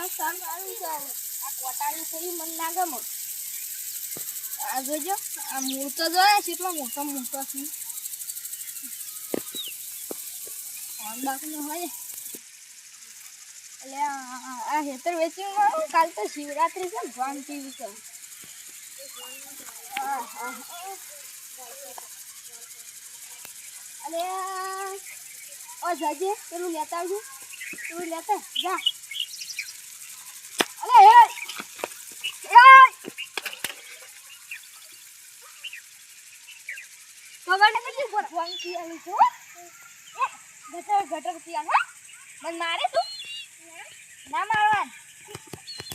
સારું છે આ કોટાની થઈ મન ના ગમે આ જોજો આ મૂર્તો જોયા કેટલો મોટો મોટો છે ફોન બાકનો હોય એટલે આ હેતર વેચી કાલ તો શિવરાત્રી છે ભગવાન ટીવી છે અરે ઓ જાજે પેલું લેતા આવજો પેલું લેતા જા અરે એ ખબર નથી ભગવાન કી આવી છો ગટર કી ના મન મારે તું ના મારવાન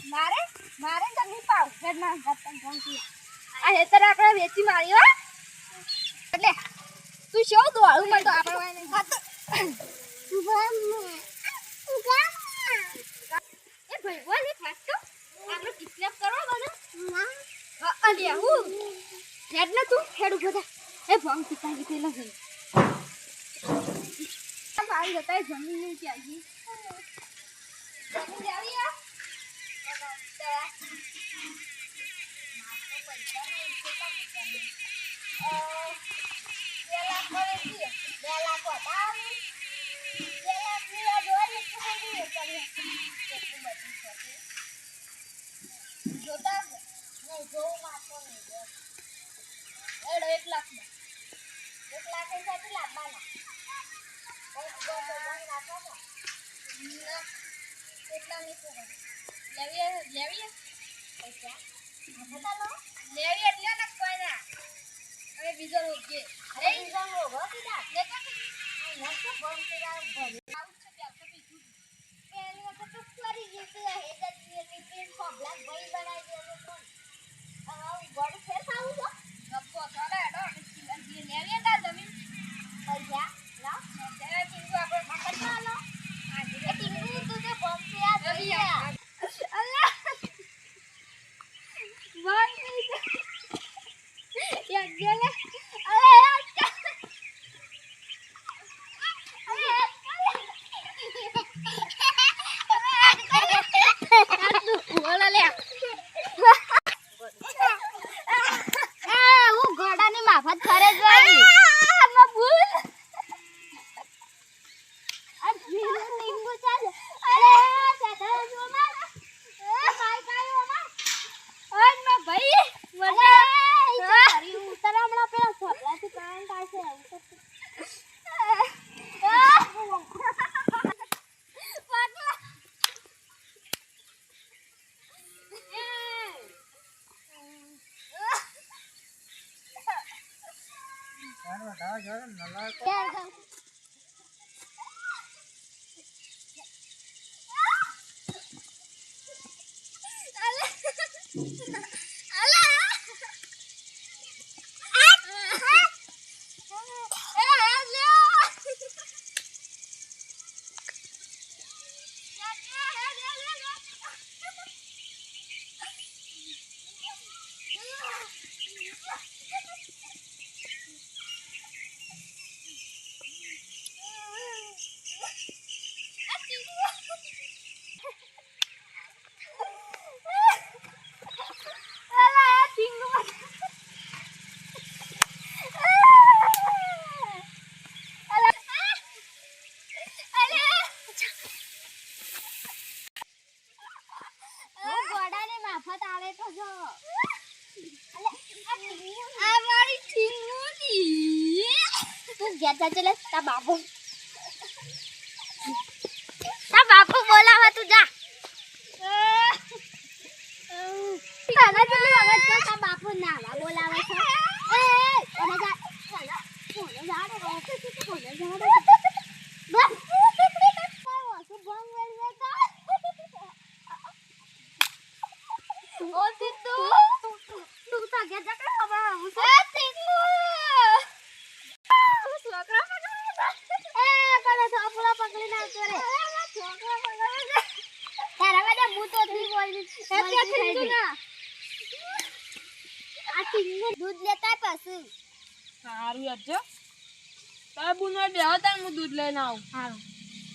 મારે મારે તો નહીં પાવ ઘરના ગટન કી આ હેતર આપણે વેચી મારી હો એટલે તું શો તો આવું મન તો આપણે નહીં ખાતો એ ભાઈ બોલે ખાતો આપણે કિડનેપ કરવા બને ના હા અલ્યા હું હેડ ને તું હેડ ઉભો થા એ ભંગ પિતા ગીતે નથી આ મારી જતા જમીન ની ચાહી જમીન જાવી આ બીજો રોગ છે અરે બીજો રોગ હો કીધા લેતા નસો બોમ કેરા ભલે આવું છે કે આપણે બીજું પહેલી વખત તો ફરી જશે હેદા ની કે ખોબલા ભાઈ બનાવી દેલો કોણ હવે ગોડ ફેર ખાવું છો ગપ્પો ચાલે એડો લેવી તા જમીન પૈસા લાવ ત્યારે ટીંગુ આપણે મકર ના લો આ ટીંગુ તું જે બોમ કે આ જઈ અલ્લા વાહ યાર ગેલે चले ता बापू बोलावा तू जा ताना चले वगत का ता बापू नावा बोलावा छ ए ओने जा कोने जा रे कोने जा रे बस वासु बंग वेल का ओ तितू तू ता गया जा का बाबा ए तितू પકડી ના કરે છોકરા પકડે તારા વાડા હું તો થી બોલી એટલે ઠીક ના આ ટીંગુ દૂધ લેતા પાછું સારું અજો તાર બુનો બેહતા હું દૂધ લઈને આવું હારું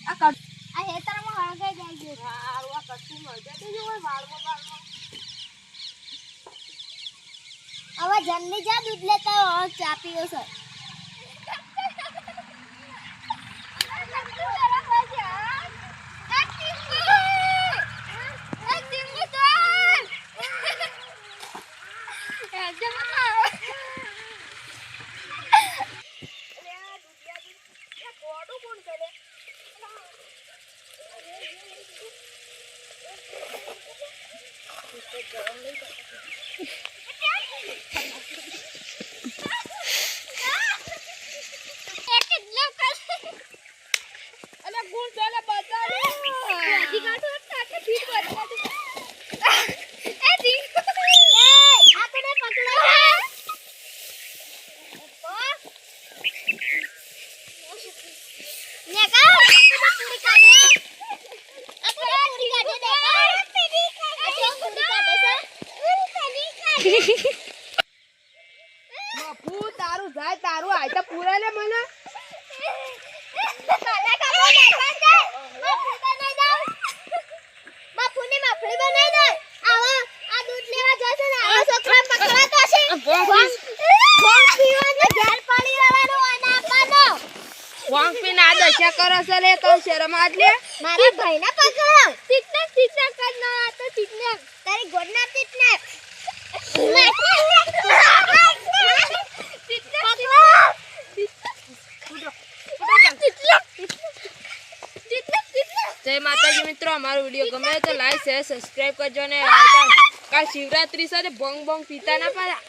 આ આ હેતરમાં હળગાઈ જાય છે. હારું આ કશું મજા તો જો વાળમાં હવે જલ્દી જા દૂધ લેતા આવો, ચા પીવો છે. બાપુ તારું જાય તારું આયતા પૂરા લે મને વાંગ પી ના દશા કરો છે લે તો શરમ આજ લે મારા ભાઈના પકડ ટીટનેક કર ના આ તો ટીટનેક તારી ગોડના ટીટનેક જય માતાજી મિત્રો, અમારો વિડીયો ગમે તો લાઈક શેર સબસ્ક્રાઇબ કરજો ને કાલ શિવરાત્રી સાથે ભંગ ભંગ પીતા ના પાડ્યા.